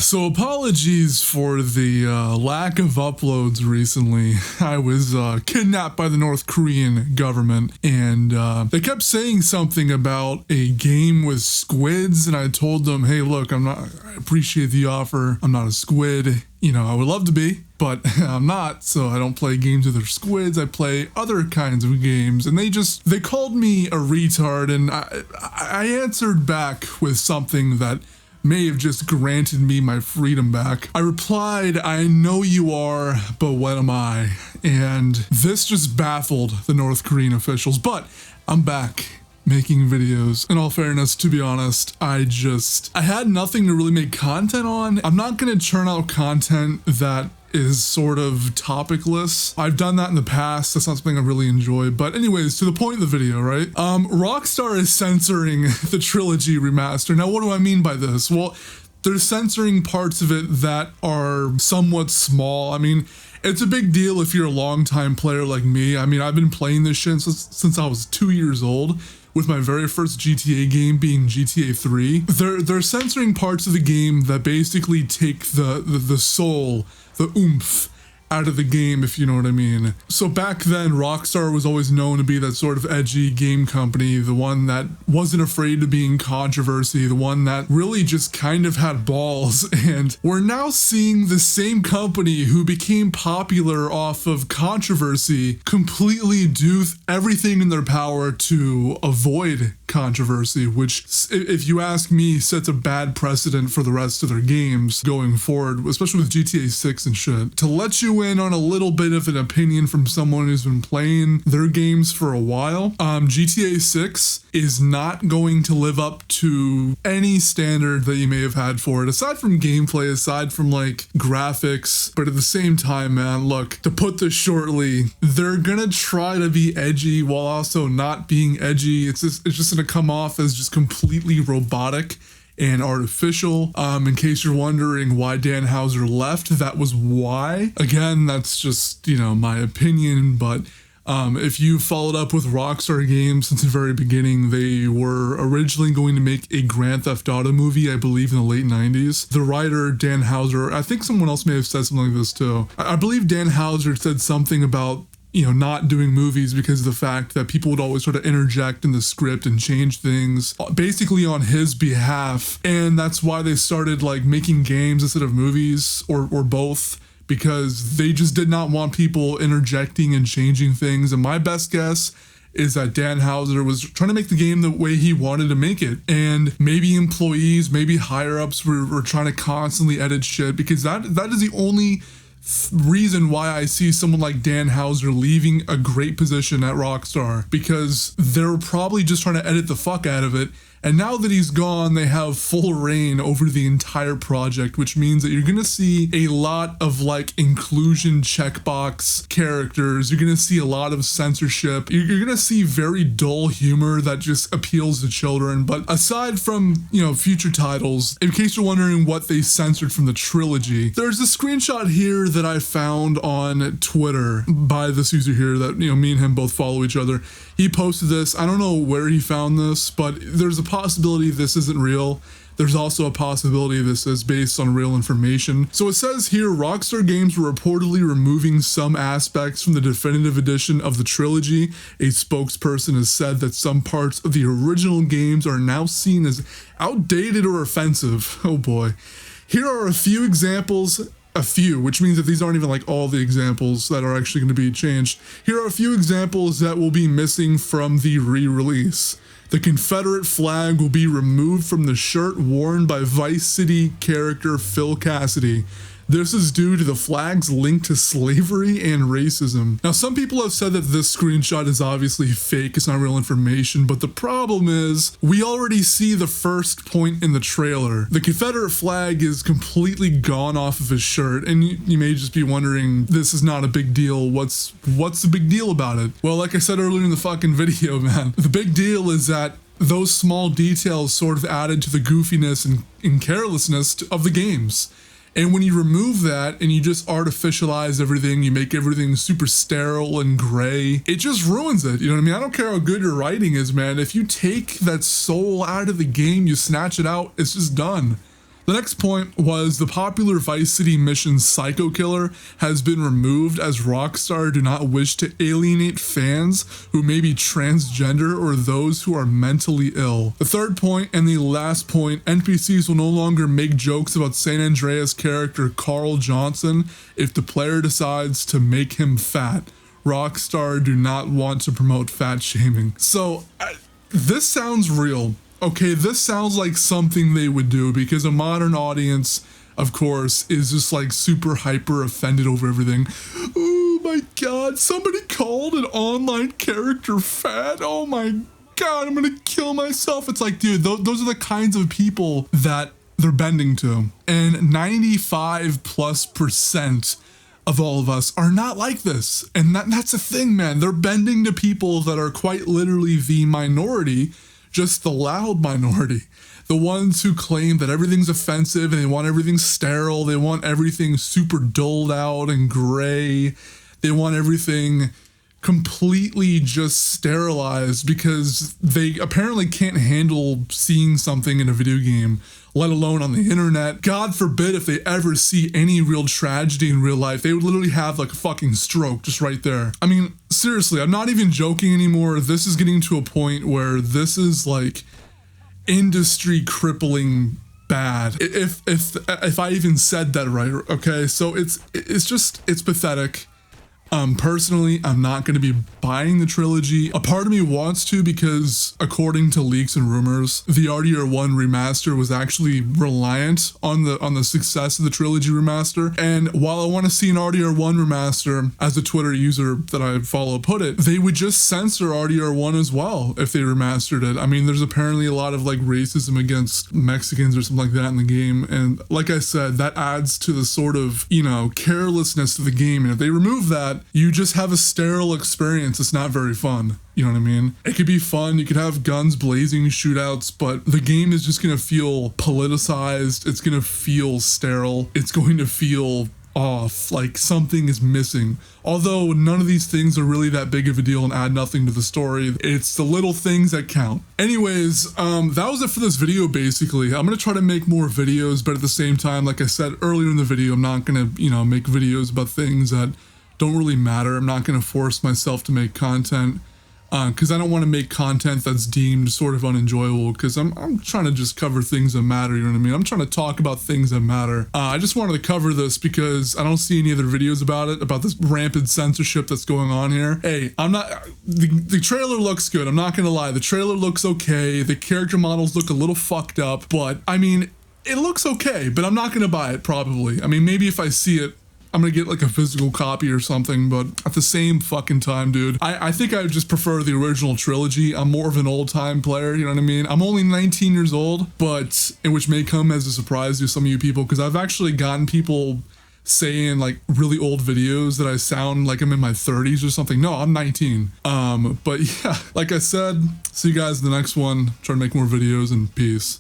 So apologies for the lack of uploads recently. I was kidnapped by the North Korean government, and they kept saying something about a game with squids, and I told them, hey, look, I appreciate the offer. I'm not a squid. You know, I would love to be, but I'm not, so I don't play games with their squids. I play other kinds of games, and they called me a retard, and I answered back with something that may have just granted me my freedom back. I replied, I know you are, but what am I? And this just baffled the North Korean officials, but I'm back making videos. In all fairness, to be honest, I had nothing to really make content on. I'm not gonna churn out content that is sort of topicless. I've done that in the past. That's not something I really enjoy. But anyways, to the point of the video, right? Rockstar is censoring the Trilogy Remaster. Now, what do I mean by this? Well, they're censoring parts of it that are somewhat small. I mean, it's a big deal if you're a longtime player like me. I mean, I've been playing this shit since I was 2 years old, with my very first GTA game being GTA 3. They're censoring parts of the game that basically take the soul, the oomph out of the game, if you know what I mean. So back then, Rockstar was always known to be that sort of edgy game company, the one that wasn't afraid to be in controversy, the one that really just kind of had balls. And we're now seeing the same company who became popular off of controversy completely do everything in their power to avoid controversy, which, if you ask me, sets a bad precedent for the rest of their games going forward, especially with GTA 6 and shit. To let you in on a little bit of an opinion from someone who's been playing their games for a while, GTA 6 is not going to live up to any standard that you may have had for it, aside from gameplay, aside from like graphics. But at the same time, man, look, to put this shortly, they're gonna try to be edgy while also not being edgy. It's just gonna come off as just completely robotic and artificial. In case you're wondering why Dan Houser left, that was why. Again, that's just, you know, my opinion, but if you followed up with Rockstar Games since the very beginning, they were originally going to make a Grand Theft Auto movie, I believe in the late 90s. The writer, Dan Houser, I think someone else may have said something like this too. I believe Dan Houser said something about, you know, not doing movies because of the fact that people would always sort of interject in the script and change things basically on his behalf. And that's why they started like making games instead of movies, or both, because they just did not want people interjecting and changing things. And my best guess is that Dan Houser was trying to make the game the way he wanted to make it. And maybe employees, maybe higher ups were trying to constantly edit shit, because that is the only reason why I see someone like Dan Houser leaving a great position at Rockstar, because they're probably just trying to edit the fuck out of it. And now that he's gone, they have full reign over the entire project, which means that you're gonna see a lot of like inclusion checkbox characters. You're gonna see a lot of censorship. You're gonna see very dull humor that just appeals to children. But aside from, you know, future titles, in case you're wondering what they censored from the trilogy, there's a screenshot here that I found on Twitter by this user here that, you know, me and him both follow each other. He posted this. I don't know where he found this, but there's a possibility this isn't real. There's also a possibility this is based on real information. So it says here, Rockstar Games were reportedly removing some aspects from the definitive edition of the trilogy. A spokesperson has said that some parts of the original games are now seen as outdated or offensive. Oh boy. Here are a few examples. A few, which means that these aren't even like all the examples that are actually going to be changed. Here are a few examples that will be missing from the re-release. The Confederate flag will be removed from the shirt worn by Vice City character Phil Cassidy. This is due to the flag's link to slavery and racism. Now, some people have said that this screenshot is obviously fake, it's not real information, but the problem is, we already see the first point in the trailer. The Confederate flag is completely gone off of his shirt, and you may just be wondering, this is not a big deal, what's the big deal about it? Well, like I said earlier in the fucking video, man, the big deal is that those small details sort of added to the goofiness and carelessness of the games. And when you remove that and you just artificialize everything, you make everything super sterile and gray, it just ruins it. You know what I mean? I don't care how good your writing is, man. If you take that soul out of the game, you snatch it out, it's just done. The next point was the popular Vice City mission Psycho Killer has been removed as Rockstar do not wish to alienate fans who may be transgender or those who are mentally ill. The third point and the last point, NPCs will no longer make jokes about San Andreas character Carl Johnson if the player decides to make him fat. Rockstar do not want to promote fat shaming. So this sounds real. Okay, this sounds like something they would do because a modern audience, of course, is just like super hyper offended over everything. Oh my god, somebody called an online character fat. Oh my god, I'm gonna kill myself. It's like, dude, those are the kinds of people that they're bending to. And 95+% of all of us are not like this. And that's the thing, man. They're bending to people that are quite literally the minority, just the loud minority. The ones who claim that everything's offensive and they want everything sterile. They want everything super dulled out and gray. They want everything completely just sterilized because they apparently can't handle seeing something in a video game, let alone on the internet. God forbid if they ever see any real tragedy in real life, they would literally have like a fucking stroke just right there. I mean, seriously, I'm not even joking anymore. This is getting to a point where this is like industry crippling bad. If I even said that right, okay? So it's pathetic. Personally, I'm not going to be buying the trilogy. A part of me wants to because, according to leaks and rumors, the RDR1 Remaster was actually reliant on the success of the Trilogy Remaster. And while I want to see an RDR1 Remaster, as a Twitter user that I follow put it, they would just censor RDR1 as well if they remastered it. I mean, there's apparently a lot of like racism against Mexicans or something like that in the game. And like I said, that adds to the sort of, you know, carelessness of the game. And if they remove that, you just have a sterile experience. It's not very fun. You know what I mean? It could be fun. You could have guns blazing, shootouts, but the game is just going to feel politicized. It's going to feel sterile. It's going to feel off, like something is missing. Although none of these things are really that big of a deal and add nothing to the story. It's the little things that count. Anyways, that was it for this video basically. I'm gonna try to make more videos, but at the same time, like I said earlier in the video, I'm not gonna, you know, make videos about things that don't really matter. I'm not gonna force myself to make content because I don't want to make content that's deemed sort of unenjoyable, because I'm trying to just cover things that matter, you know what I mean? I'm trying to talk about things that matter. I just wanted to cover this because I don't see any other videos about it, about this rampant censorship that's going on here. Hey, I'm not, the trailer looks good, I'm not gonna lie. The trailer looks okay, the character models look a little fucked up, but I mean, it looks okay, but I'm not gonna buy it probably. I mean, maybe if I see it, I'm gonna get like a physical copy or something, but at the same fucking time, dude, I think I would just prefer the original trilogy. I'm more of an old time player, you know what I mean? I'm only 19 years old, but, which may come as a surprise to some of you people, because I've actually gotten people saying like really old videos that I sound like I'm in my 30s or something. No, I'm 19. But yeah, like I said, see you guys in the next one. Try to make more videos, and peace.